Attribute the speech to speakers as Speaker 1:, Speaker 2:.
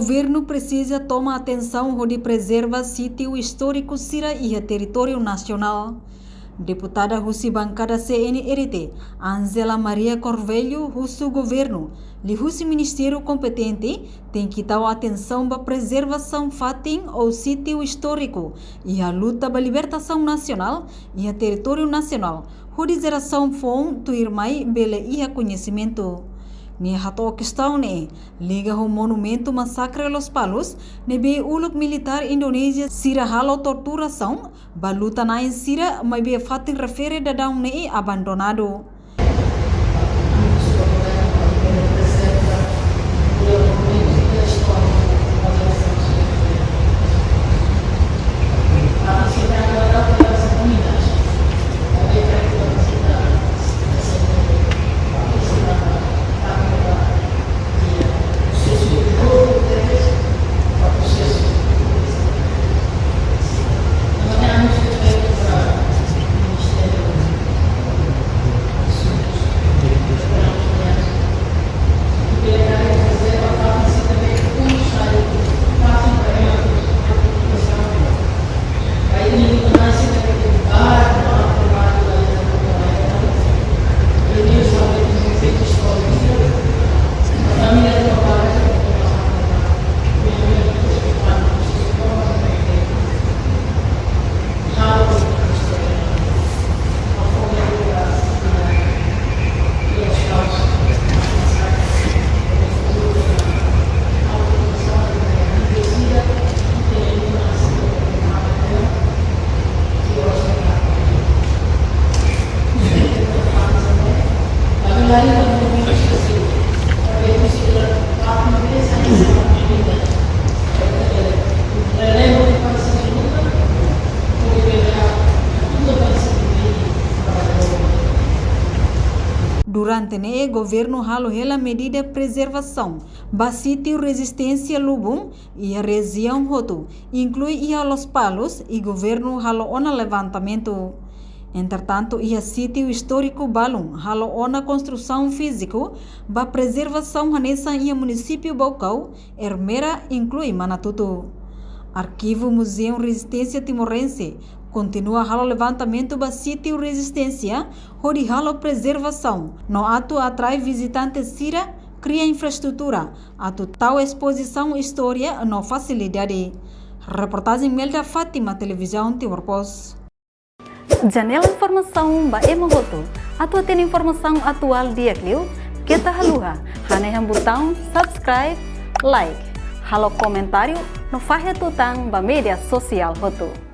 Speaker 1: governo precisa tomar atenção onde preserva sítio histórico Sira e território nacional. Deputada Russi Bancada CNRT, Angela Maria Corvelho, Russo Governo, e Russi Ministério competente, tem que dar atenção para a preservação fatim ou sítio histórico e a luta para a libertação nacional e a território nacional, onde geração fom tu irmai bele e conhecimento. Ni hato questão ne liga o monumento massacre Los Palos nebe uluk militar Indonésia sira halo torturação baluta na em sira mas be fatin refere da daun ne abandonado. Durante o governo halo hela medida de preservação, basítio resistência lubum e a região roto, inclui a Los Palos e governo halo ona levantamento. Entretanto, a sítio histórico balum halo ona construção físico, ba preservação hanessa e município Baucau, Hermera inclui Manatutu. Arquivo Museu Resistência Timorense continua halo levantamento ba sítio resistência, onde halo preservação. No ato atrai visitantes Sira, cria infraestrutura, ato tal exposição história no facilidade. Reportagem Melda Fátima, Televisão Timor Post.
Speaker 2: Janela informação ba emohoto. Atua tem informação atual dia clio. Kita haluha, haneham botão subscribe, like, halo comentário no fahe tutang ba media sosial hoto.